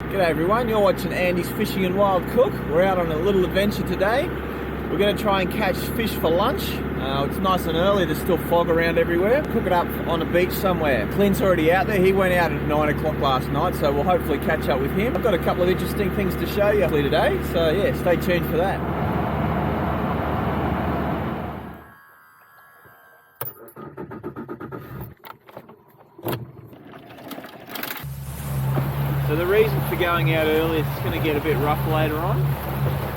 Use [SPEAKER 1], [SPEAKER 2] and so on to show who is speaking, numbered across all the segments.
[SPEAKER 1] G'day everyone, you're watching Andy's Fishing and Wild Cook. We're out on a little adventure today. We're going to try and catch fish for lunch. It's nice and early, there's still fog around everywhere. Cook it up on a beach somewhere. Clint's already out there, he went out at 9 o'clock last night, so we'll hopefully catch up with him. I've got a couple of interesting things to show you today, so yeah, stay tuned for that. So the reason for going out early is it's going to get a bit rough later on.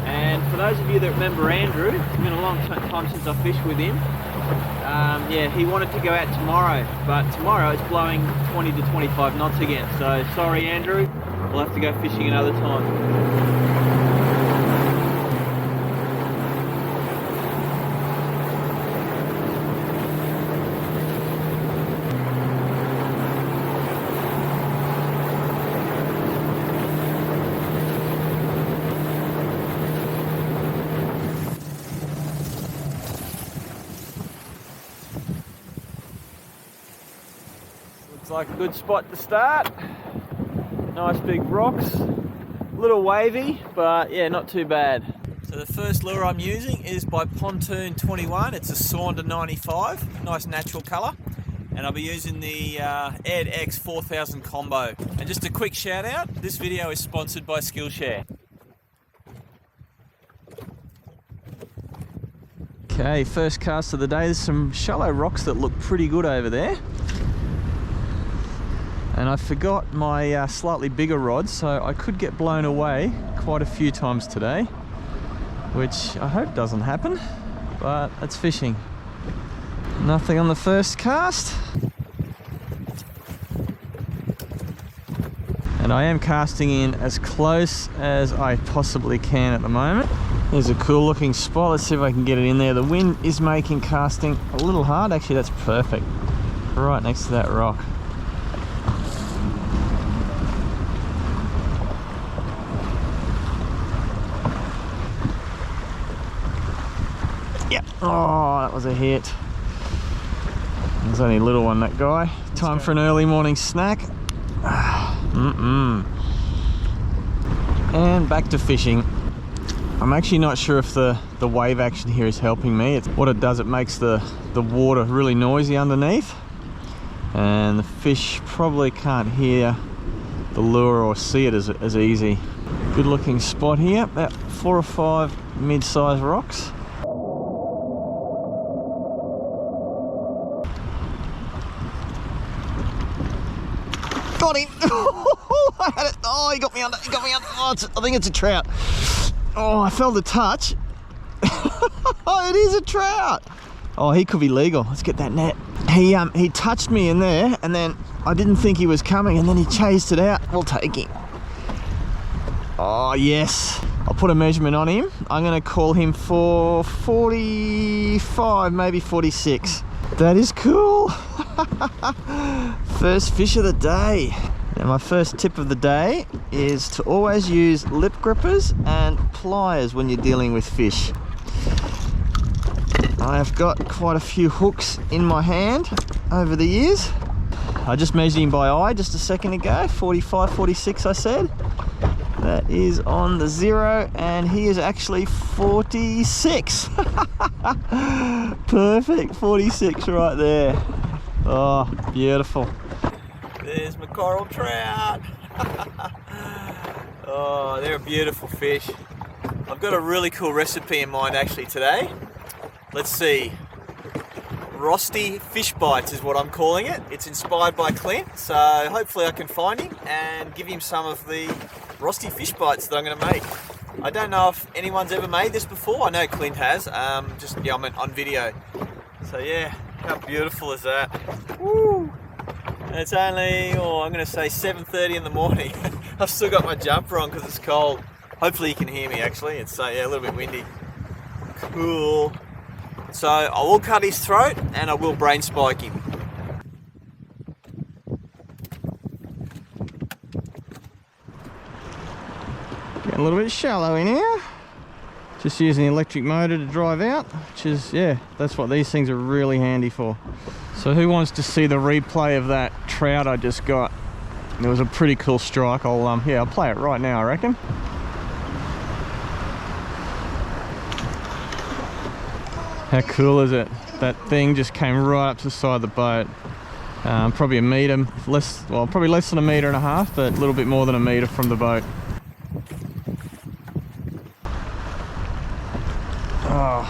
[SPEAKER 1] And for those of you that remember Andrew, it's been a long time since I fished with him. Yeah, he wanted to go out tomorrow, but tomorrow it's blowing 20 to 25 knots again. So sorry Andrew, we'll have to go fishing another time. Like a good spot to start. Nice big rocks, a little wavy, but yeah, not too bad. So the first lure I'm using is by Pontoon 21. It's a Saunder 95, nice natural colour, and I'll be using the Ed X 4000 combo. And just a quick shout out, this video is sponsored by Skillshare. Okay, first cast of the day. There's some shallow rocks that look pretty good over there. And I forgot my slightly bigger rod, so I could get blown away quite a few times today, which I hope doesn't happen, but it's fishing. Nothing on the first cast. And I am casting in as close as I possibly can at the moment. There's a cool looking spot. Let's see if I can get it in there. The wind is making casting a little hard. Actually, that's perfect. Right next to that rock. Yep. Oh, that was a hit. There's only a little one, that guy. Time for an early morning snack. And back to fishing. I'm actually not sure if the wave action here is helping me. What it does, it makes the water really noisy underneath, and the fish probably can't hear the lure or see it as easy. Good looking spot here, about 4 or 5 mid-sized rocks. Got him! I had it. Oh, he got me under. He got me under. Oh, I think it's a trout. Oh, I felt the touch. Oh, it is a trout. Oh, he could be legal. Let's get that net. He touched me in there, and then I didn't think he was coming, and then he chased it out. We'll take him. Oh yes. I'll put a measurement on him. I'm going to call him for 45, maybe 46. That is cool. First fish of the day. Now my first tip of the day is to always use lip grippers and pliers when you're dealing with fish. I have got quite a few hooks in my hand over the years. I just measured him by eye just a second ago, 45, 46 I said. That is on the 0, and he is actually 46. Perfect, 46 right there. Oh, beautiful. There's my coral trout. Oh, they're a beautiful fish. I've got a really cool recipe in mind actually today. Let's see. Rosti Fish Bites is what I'm calling it. It's inspired by Clint, so hopefully I can find him and give him some of the Rosti Fish Bites that I'm going to make. I don't know if anyone's ever made this before. I know Clint has, I meant on video. So yeah, how beautiful is that? Woo! And it's only, I'm going to say 7:30 in the morning. I've still got my jumper on because it's cold. Hopefully you can hear me actually. It's yeah, a little bit windy. Cool. So I will cut his throat and I will brain spike him. Getting a little bit shallow in here. Just using the electric motor to drive out, which is, yeah, that's what these things are really handy for. So who wants to see the replay of that trout I just got?
[SPEAKER 2] It was a pretty cool strike. I'll play it right now, I reckon. How cool is it? That thing just came right up to the side of the boat. Probably a metre, probably less than a metre and a half, but a little bit more than a metre from the boat. Oh,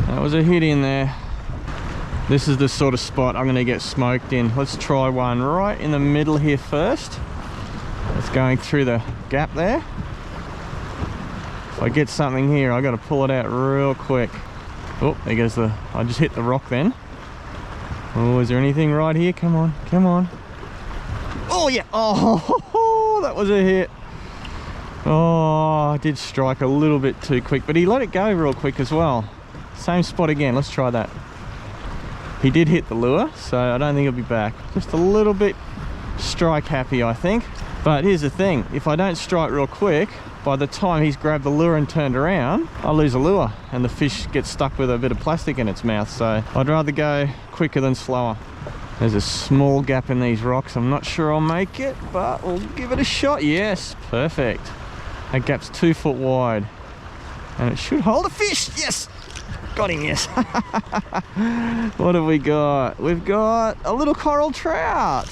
[SPEAKER 2] that was a hit in there. This is the sort of spot I'm going to get smoked in. Let's try one right in the middle here first. It's going through the gap there. If I get something here, I got to pull it out real quick. Oh, there goes I just hit the rock then. Oh, is there anything right here? Come on, come on. Oh yeah, oh, that was a hit. Oh, I did strike a little bit too quick, but he let it go real quick as well. Same spot again, let's try that. He did hit the lure, so I don't think he'll be back. Just a little bit strike happy, I think. But here's the thing, if I don't strike real quick, by the time he's grabbed the lure and turned around, I'll lose a lure and the fish gets stuck with a bit of plastic in its mouth. So I'd rather go quicker than slower. There's a small gap in these rocks. I'm not sure I'll make it, but we'll give it a shot. Yes, perfect. That gap's 2 foot wide and it should hold a fish. Yes, got him, yes. What have we got? We've got a little coral trout.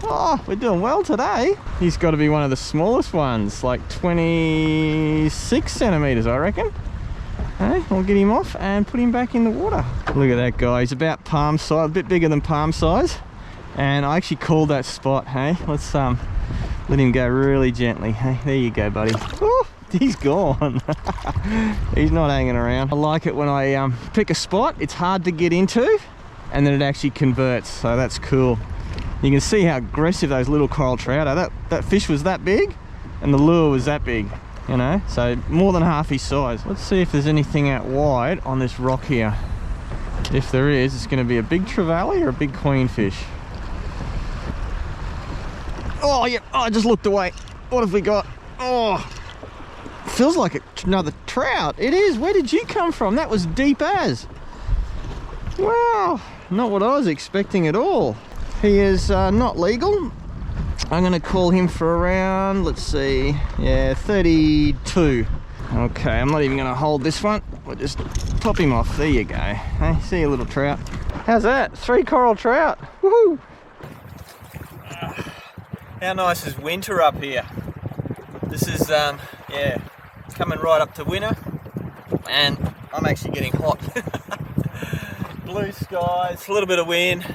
[SPEAKER 2] Oh, we're doing well today. He's got to be one of the smallest ones, like 26 centimeters, I reckon. Hey, I'll get him off and put him back in the water. Look at that guy, he's about palm size, a bit bigger than palm size. And I actually called that spot, hey. Let's let him go really gently. Hey, there you go, buddy. Oh, he's gone. He's not hanging around. I like it when I pick a spot, it's hard to get into, and then it actually converts, so that's cool. You can see how aggressive those little coral trout are. That fish was that big and the lure was that big, you know, so more than half his size. Let's see if there's anything out wide on this rock here. If there is, it's going to be a big trevally or a big queenfish. Oh yeah, oh, I just looked away. What have we got? Oh, feels like another trout. It is. Where did you come from? That was deep as. Wow, not what I was expecting at all. He is not legal. I'm going to call him for around, let's see, yeah, 32. Okay, I'm not even going to hold this one. We'll just pop him off. There you go. Hey, see you, little trout. How's that? 3 coral trout. Woohoo!
[SPEAKER 1] How nice is winter up here? This is, yeah, coming right up to winter, and I'm actually getting hot. Blue skies, a little bit of wind.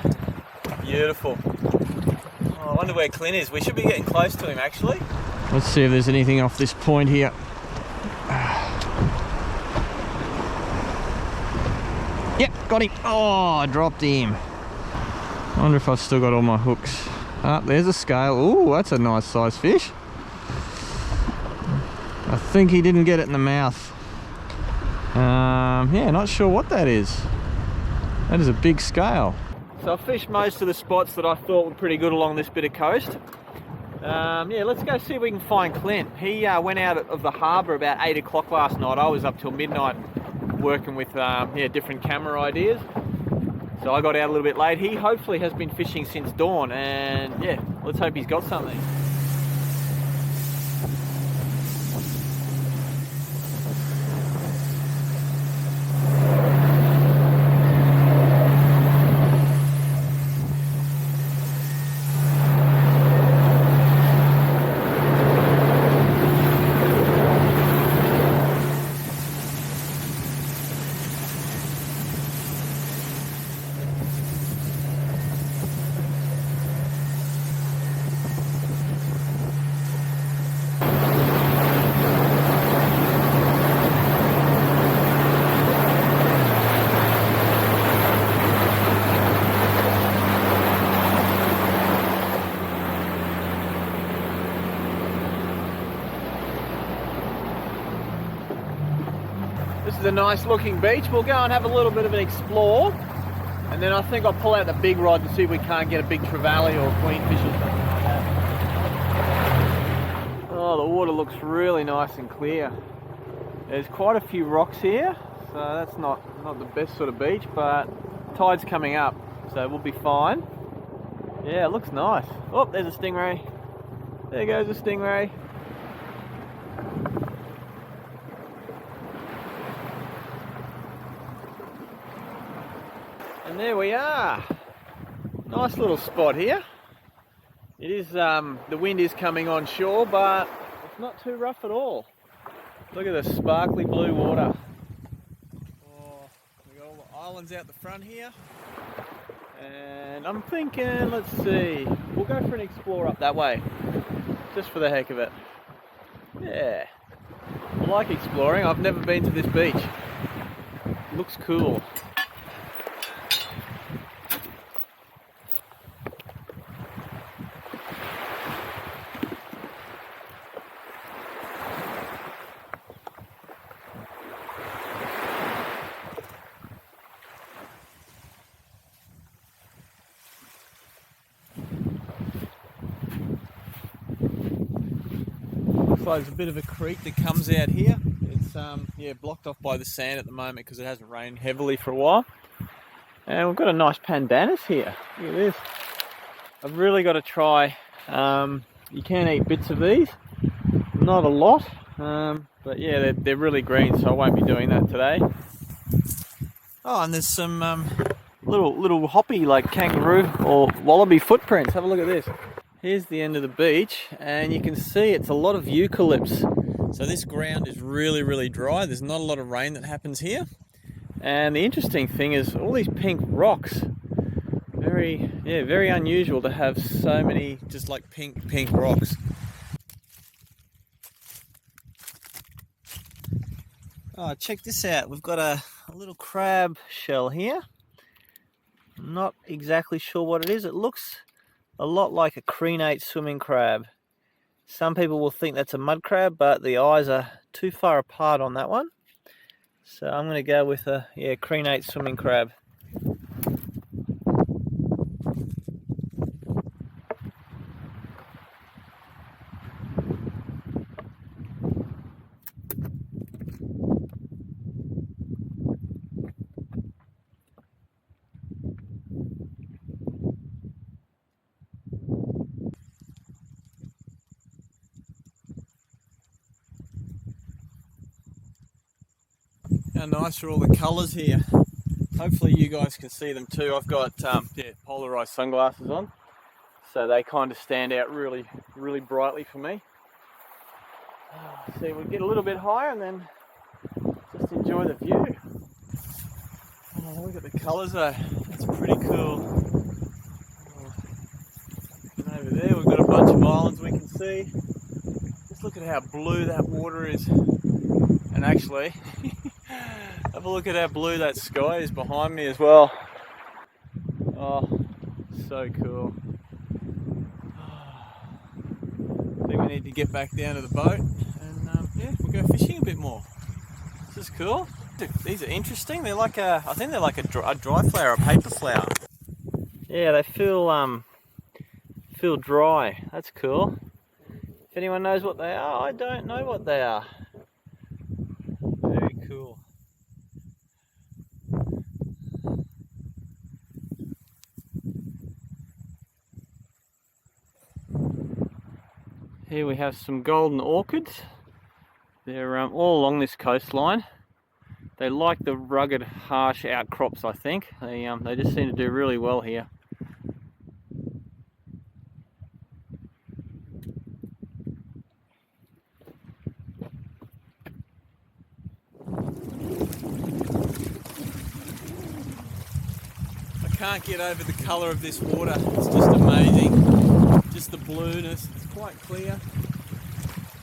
[SPEAKER 1] Beautiful. Oh, I wonder where Clint is. We should be getting close to him, actually.
[SPEAKER 2] Let's see if there's anything off this point here. Yep, got him. Oh, I dropped him. I wonder if I've still got all my hooks. Ah, there's a scale. Oh, that's a nice size fish. I think he didn't get it in the mouth. Yeah, not sure what that is. That is a big scale.
[SPEAKER 1] So I fished most of the spots that I thought were pretty good along this bit of coast. Yeah, let's go see if we can find Clint. He went out of the harbour about 8 o'clock last night. I was up till midnight working with yeah, different camera ideas. So I got out a little bit late. He hopefully has been fishing since dawn, and yeah, let's hope he's got something. This is a nice looking beach. We'll go and have a little bit of an explore, and then I think I'll pull out the big rod and see if we can't get a big trevally or a queenfish or something like that. Oh, the water looks really nice and clear. There's quite a few rocks here, so that's not the best sort of beach, but tide's coming up, so we'll be fine. Yeah, it looks nice. Oh, there's a stingray. There goes a stingray. And there we are. Nice little spot here. It is, the wind is coming on shore, but it's not too rough at all. Look at the sparkly blue water. Oh, we got all the islands out the front here. And I'm thinking, let's see, we'll go for an explore up that way, just for the heck of it. Yeah, I like exploring. I've never been to this beach. Looks cool. There's a bit of a creek that comes out here. It's yeah, blocked off by the sand at the moment because it hasn't rained heavily for a while. And we've got a nice pandanus here. Look at this. I've really got to try. You can eat bits of these, not a lot, but yeah, they're really green, so I won't be doing that today. Oh, and there's some little hoppy, like kangaroo or wallaby footprints. Have a look at this. Here's the end of the beach, and you can see it's a lot of eucalypts. So this ground is really, really dry. There's not a lot of rain that happens here. And the interesting thing is all these pink rocks. Very unusual to have so many just like pink rocks. Oh, check this out. We've got a little crab shell here. I'm not exactly sure what it is. It looks a lot like a crenate swimming crab. Some people will think that's a mud crab, but the eyes are too far apart on that one. So I'm going to go with a crenate swimming crab. How nice are all the colours here. Hopefully you guys can see them too. I've got polarised sunglasses on, so they kind of stand out really, really brightly for me. See, we'll get a little bit higher and then just enjoy the view. Oh, look at the colours though. That's pretty cool. And over there we've got a bunch of islands we can see. Just look at how blue that water is. And actually, have a look at how blue that sky is behind me as well. Oh, so cool. I think we need to get back down to the boat and we'll go fishing a bit more. This is cool. These are interesting. They're like I think they're like a dry flower, a paper flower. Yeah, they feel dry. That's cool. If anyone knows what they are, I don't know what they are. Very cool. Here we have some golden orchids. They're all along this coastline. They like the rugged, harsh outcrops, I think. They just seem to do really well here. I can't get over the colour of this water. It's just amazing. Just the blueness. It's quite clear.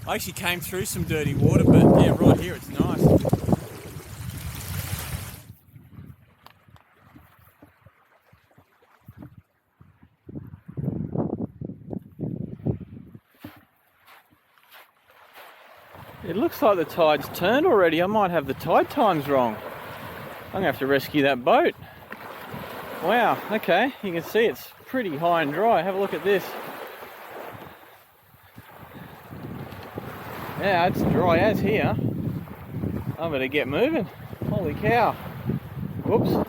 [SPEAKER 1] I actually came through some dirty water, but yeah, right here it's nice. It looks like the tide's turned already. I might have the tide times wrong. I'm going to have to rescue that boat. Wow, okay, you can see it's pretty high and dry. Have a look at this. Yeah, it's dry as here. I better get moving. Holy cow. Whoops.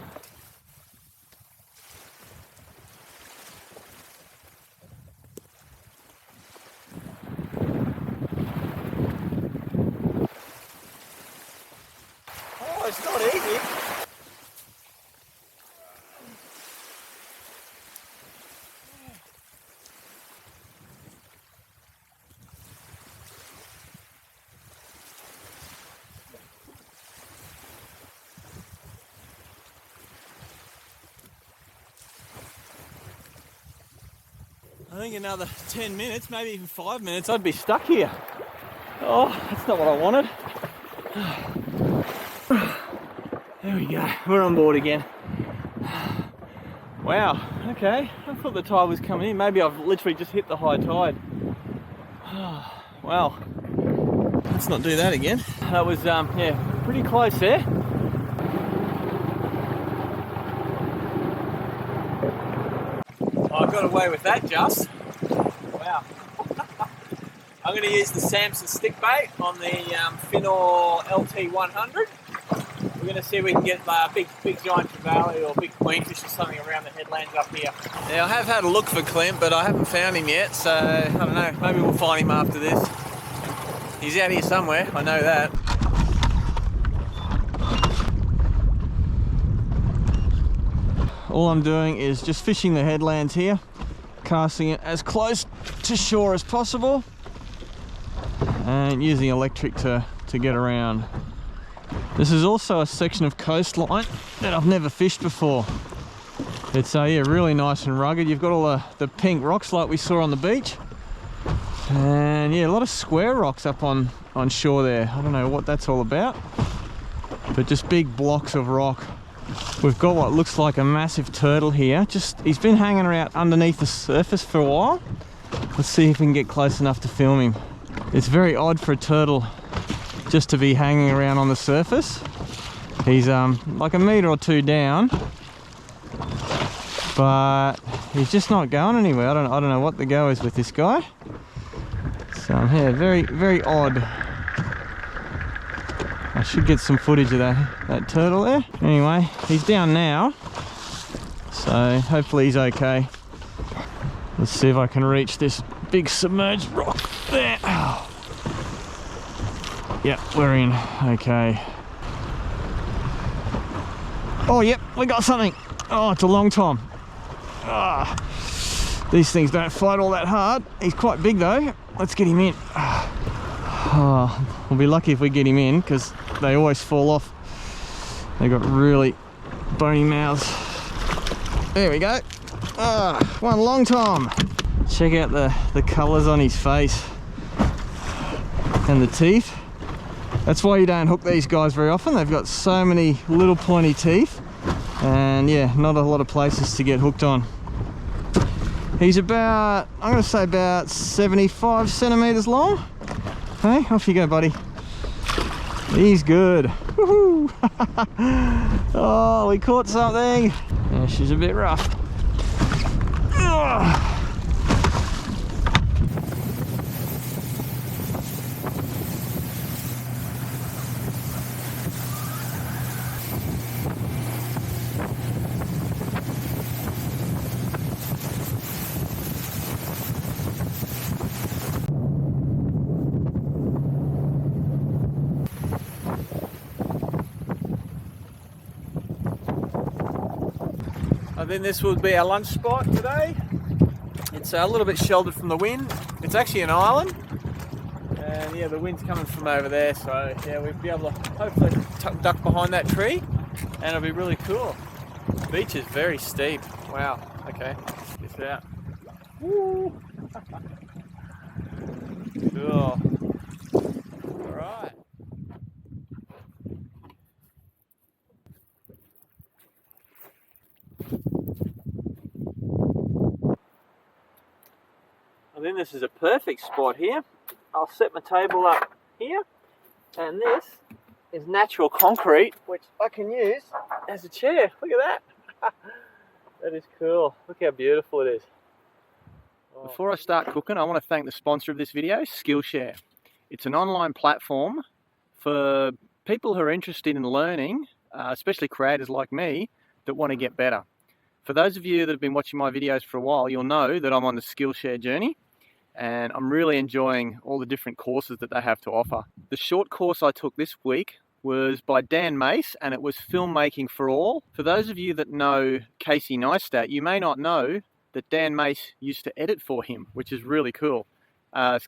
[SPEAKER 1] I think another 10 minutes, maybe even 5 minutes, I'd be stuck here. Oh, that's not what I wanted. There we go, we're on board again. Wow, okay, I thought the tide was coming in. Maybe I've literally just hit the high tide. Wow, let's not do that again. That was, yeah, pretty close there. I got away with that just. Wow. I'm going to use the Samson stick bait on the Finor LT100. We're going to see if we can get big giant trevally or big queenfish or something around the headlands up here. Now I have had a look for Clint, but I haven't found him yet, so I don't know, maybe we'll find him after this. He's out here somewhere, I know that.
[SPEAKER 2] All I'm doing is just fishing the headlands here, casting it as close to shore as possible and using electric to get around. This is also a section of coastline that I've never fished before. It's yeah, really nice and rugged. You've got all the pink rocks like we saw on the beach, and yeah, a lot of square rocks up on shore there. I don't know what that's all about, but just big blocks of rock. We've got what looks like a massive turtle here. He's been hanging around underneath the surface for a while. Let's see if we can get close enough to film him. It's very odd for a turtle just to be hanging around on the surface. He's like a metre or two down, but he's just not going anywhere. I don't know what the go is with this guy. So yeah, very, very odd. I should get some footage of that turtle there. Anyway, he's down now, so hopefully he's okay. Let's see if I can reach this big submerged rock there. Oh. Yep, we're in. Okay. Oh, yep, we got something. Oh, it's a long tom. Ah, these things don't fight all that hard. He's quite big though. Let's get him in. Oh, we'll be lucky if we get him in because they always fall off. They got really bony mouths. There we go. Ah, one long tom. Check out the colours on his face and the teeth. That's why you don't hook these guys very often. They've got so many little pointy teeth, and yeah, not a lot of places to get hooked on. He's about, I'm going to say about 75 centimetres long. Hey, off you go, buddy. He's good. Woohoo! Oh, we caught something. Yeah, she's a bit rough. Ugh.
[SPEAKER 1] I think this would be our lunch spot today. It's a little bit sheltered from the wind. It's actually an island, and yeah, the wind's coming from over there, so yeah, we'll be able to hopefully duck behind that tree, and it'll be really cool. The beach is very steep. Wow. Okay, check this out. Woo! Cool. All right. I think this is a perfect spot here. I'll set my table up here, and this is natural concrete, which I can use as a chair. Look at that. That is cool. Look how beautiful it is. Oh. Before I start cooking, I want to thank the sponsor of this video, Skillshare. It's an online platform for people who are interested in learning, especially creators like me, that want to get better. For those of you that have been watching my videos for a while, you'll know that I'm on the Skillshare journey, and I'm really enjoying all the different courses that they have to offer. The short course I took this week was by Dan Mace, and it was Filmmaking for All. For those of you that know Casey Neistat, you may not know that Dan Mace used to edit for him, which is really cool.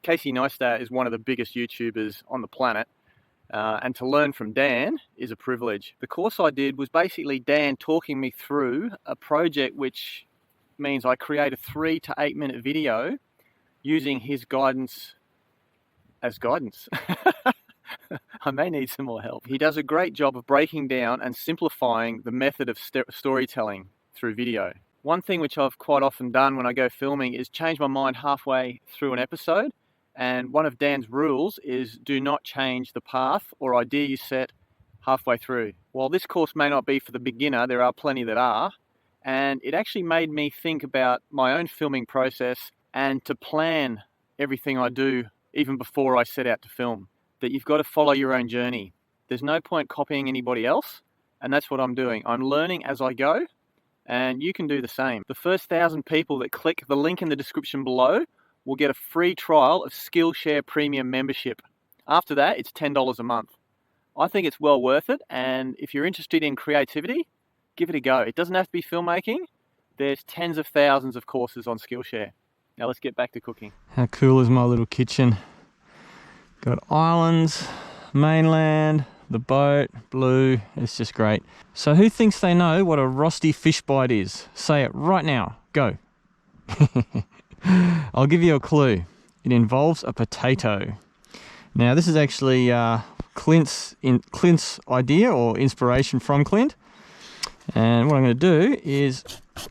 [SPEAKER 1] Casey Neistat is one of the biggest YouTubers on the planet, and to learn from Dan is a privilege. The course I did was basically Dan talking me through a project which
[SPEAKER 3] means I create a 3 to 8 minute video using his guidance as guidance. I may need some more help. He does a great job of breaking down and simplifying the method of storytelling through video. One thing which I've quite often done when I go filming is change my mind halfway through an episode. And one of Dan's rules is do not change the path or idea you set halfway through. While this course may not be for the beginner, there are plenty that are. And it actually made me think about my own filming process and to plan everything I do even before I set out to film. That you've got to follow your own journey. There's no point copying anybody else. And that's what I'm doing. I'm learning as I go. And you can do the same. The first 1,000 people that click the link in the description below will get a free trial of Skillshare Premium membership. After that, it's $10 a month. I think it's well worth it, and if you're interested in creativity, give it a go. It doesn't have to be filmmaking. There's tens of thousands of courses on Skillshare. Now let's get back to cooking.
[SPEAKER 2] How cool is my little kitchen? Got islands, mainland, the boat, blue, it's just great. So who thinks they know what a Rosti Fish Bite is? Say it right now, go. I'll give you a clue. It involves a potato. Now this is actually Clint's idea or inspiration from Clint. And what I'm going to do is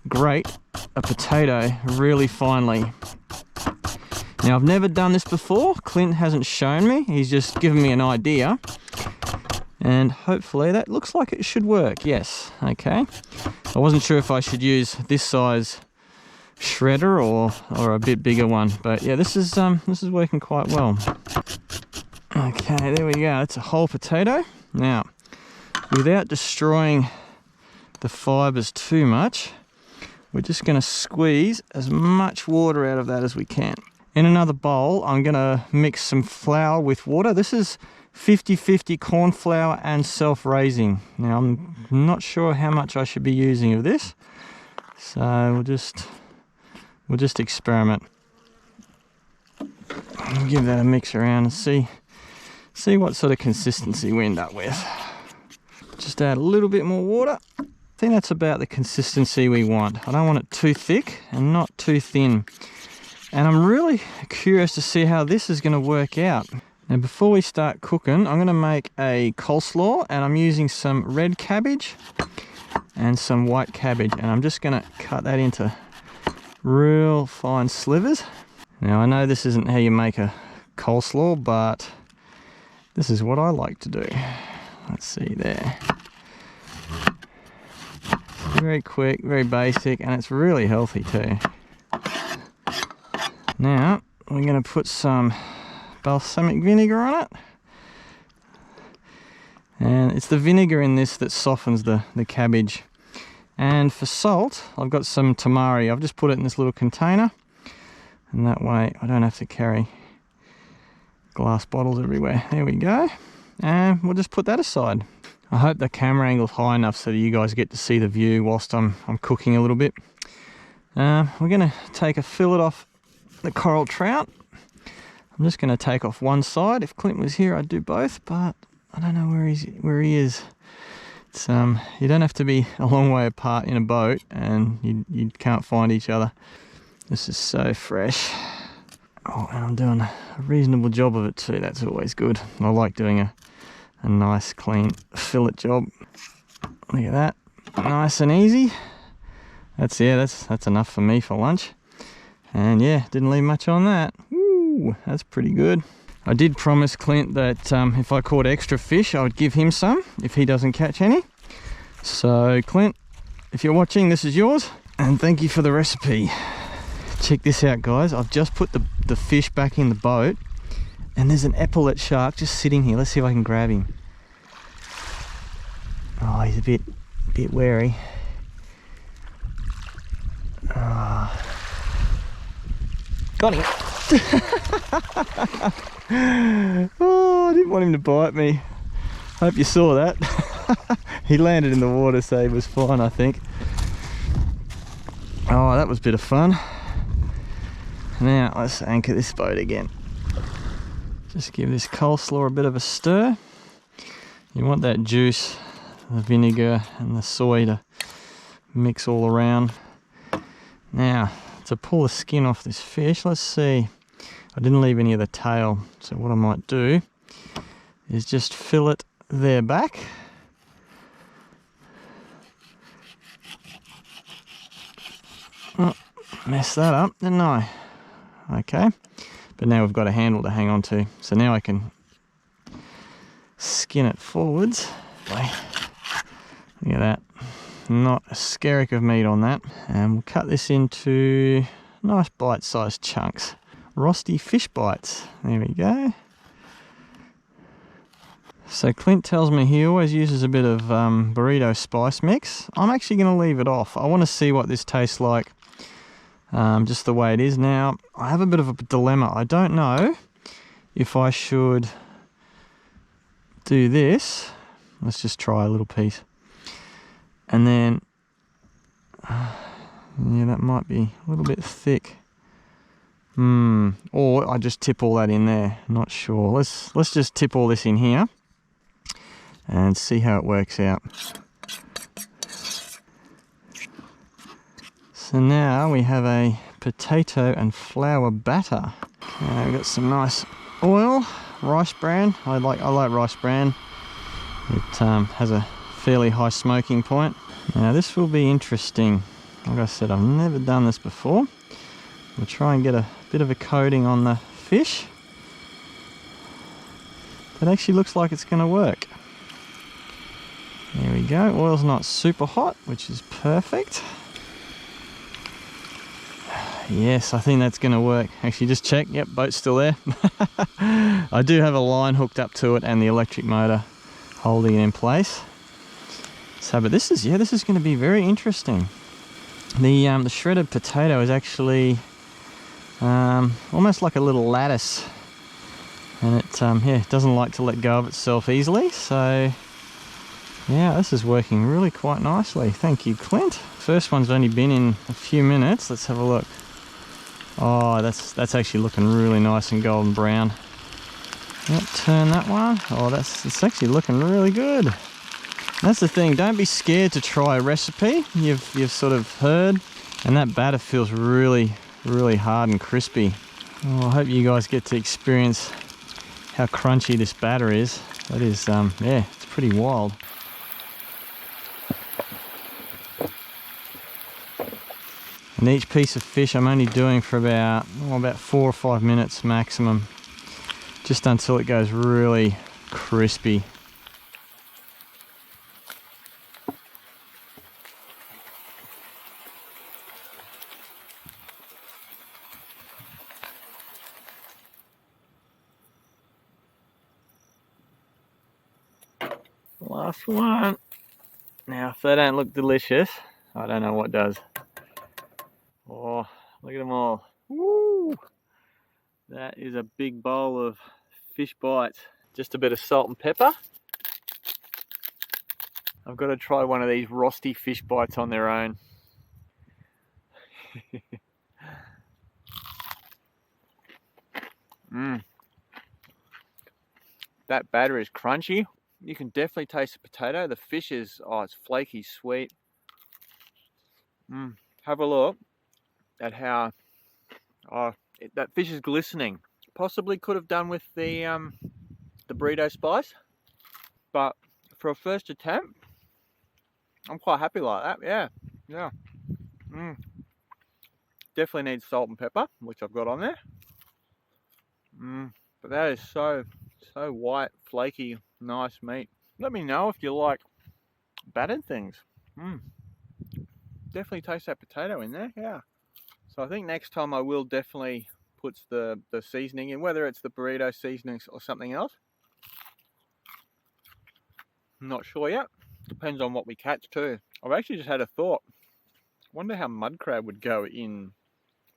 [SPEAKER 2] grate a potato really finely. Now I've never done this before. Clint hasn't shown me. He's just given me an idea. And hopefully that looks like it should work. Yes, okay. I wasn't sure if I should use this size shredder or a bit bigger one, but yeah, this is working quite well. Okay, there we go. It's a whole potato. Now, without destroying the fibers too much, we're just going to squeeze as much water out of that as we can. In another bowl, I'm going to mix some flour with water. This is 50-50 corn flour and self-raising. Now, I'm not sure how much I should be using of this, so we'll just experiment. Give that a mix around and see what sort of consistency we end up with. Just add a little bit more water. I think that's about the consistency we want. I don't want it too thick and not too thin. And I'm really curious to see how this is going to work out. Now before we start cooking, I'm going to make a coleslaw, and I'm using some red cabbage and some white cabbage, and I'm just going to cut that into real fine slivers. Now I know this isn't how you make a coleslaw, but this is what I like to do. Let's see there. Very quick, very basic, and it's really healthy too. Now we're going to put some balsamic vinegar on it, and it's the vinegar in this that softens the cabbage. And for salt, I've got some tamari. I've just put it in this little container, and that way I don't have to carry glass bottles everywhere. There we go, and we'll just put that aside. I hope the camera angle's high enough so that you guys get to see the view whilst I'm cooking a little bit. We're going to take a fillet off the coral trout. I'm just going to take off one side. If Clint was here, I'd do both, but I don't know where he is. It's you don't have to be a long way apart in a boat, and you can't find each other. This is so fresh. Oh, and I'm doing a reasonable job of it too. That's always good. I like doing a nice clean fillet job. Look at that, nice and easy. That's enough for me for lunch. And yeah, didn't leave much on that. Ooh, that's pretty good. I did promise Clint that if I caught extra fish, I would give him some if he doesn't catch any. So Clint, if you're watching, this is yours, and thank you for the recipe. Check this out, guys. I've just put the fish back in the boat, and there's an Epaulette shark just sitting here. Let's see if I can grab him. Oh, he's a bit wary. Got him. Oh, I didn't want him to bite me. Hope you saw that. He landed in the water, so he was fine, I think. Oh, that was a bit of fun. Now let's anchor this boat again. Just give this coleslaw a bit of a stir. You want that juice, the vinegar and the soy to mix all around. Now, to pull the skin off this fish, let's see. I didn't leave any of the tail, so what I might do is just fillet their back. Oh, messed that up, didn't I? Okay, but now we've got a handle to hang on to, so now I can skin it forwards. Look at that. Not a skerrick of meat on that. And we'll cut this into nice bite-sized chunks. Rosti Fish Bites. There we go. So Clint tells me he always uses a bit of burrito spice mix. I'm actually going to leave it off. I want to see what this tastes like just the way it is. Now, I have a bit of a dilemma. I don't know if I should do this. Let's just try a little piece. And then, yeah, that might be a little bit thick. Or I just tip all that in there. Not sure. Let's just tip all this in here and see how it works out. So now we have a potato and flour batter. We've got some nice oil, rice bran. I like rice bran. It has a fairly high smoking point. Now this will be interesting. Like I said, I've never done this before. We'll try and get a bit of a coating on the fish. That actually looks like it's going to work. There we go. Oil's not super hot, which is perfect. Yes, I think that's going to work. Actually, just check. Yep, boat's still there. I do have a line hooked up to it and the electric motor holding it in place. So, but this is going to be very interesting. The shredded potato is actually almost like a little lattice, and it doesn't like to let go of itself easily. So yeah, this is working really quite nicely. Thank you, Clint. First one's only been in a few minutes. Let's have a look. Oh, that's actually looking really nice and golden brown. Yep, turn that one. Oh, it's actually looking really good. That's the thing, don't be scared to try a recipe you've sort of heard, and that batter feels really, really hard and crispy. Oh, I hope you guys get to experience how crunchy this batter is. That is, yeah, it's pretty wild. And each piece of fish I'm only doing for about 4 or 5 minutes maximum, just until it goes really crispy. Last one. Now, if they don't look delicious, I don't know what does. Oh, look at them all. Woo! That is a big bowl of fish bites. Just a bit of salt and pepper. I've got to try one of these Rosti Fish Bites on their own. That batter is crunchy. You can definitely taste the potato. The fish is, it's flaky, sweet. Have a look at how, that fish is glistening. Possibly could have done with the burrito spice, but for a first attempt, I'm quite happy like that. Yeah. Definitely needs salt and pepper, which I've got on there. But that is so white, flaky, nice meat. Let me know if you like battered things. Definitely taste that potato in there, yeah. So I think next time I will definitely put the seasoning in, whether it's the burrito seasoning or something else. I'm not sure yet. Depends on what we catch too. I've actually just had a thought. Wonder how mud crab would go in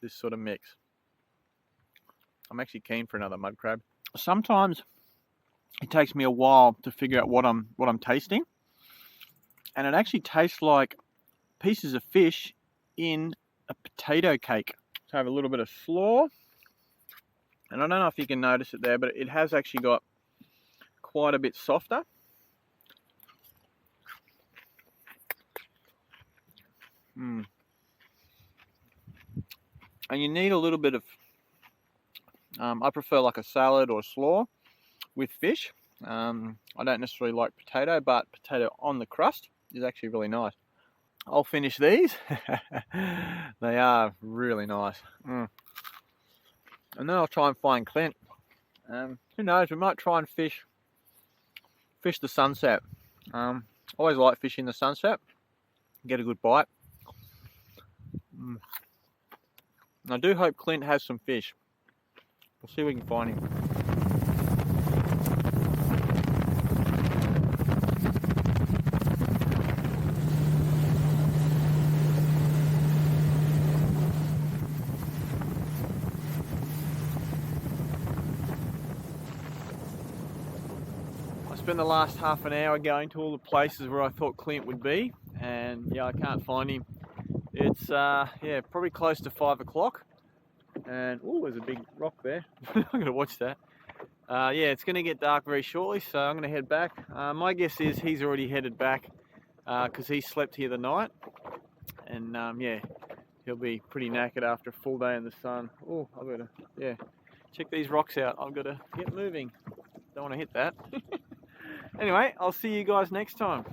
[SPEAKER 2] this sort of mix. I'm actually keen for another mud crab. Sometimes it takes me a while to figure out what I'm tasting, and it actually tastes like pieces of fish in a potato cake. So I have a little bit of slaw, and I don't know if you can notice it there, but it has actually got quite a bit softer.
[SPEAKER 3] And you need a little bit of, I prefer like a salad or a slaw with fish. I don't necessarily like potato, but potato on the crust is actually really nice. I'll finish these. They are really nice. And then I'll try and find Clint. Who knows, we might try and fish the sunset. Always like fishing the sunset. Get a good bite. I do hope Clint has some fish. We'll see if we can find him. I spent the last half an hour going to all the places where I thought Clint would be, and yeah, I can't find him. It's yeah, probably close to 5 o'clock, and oh, there's a big rock there. I'm gonna watch that. Yeah, it's gonna get dark very shortly, so I'm gonna head back. My guess is he's already headed back because he slept here the night, and yeah, he'll be pretty knackered after a full day in the sun. Oh, I've got to, yeah, check these rocks out. I've got to get moving. Don't want to hit that. Anyway, I'll see you guys next time.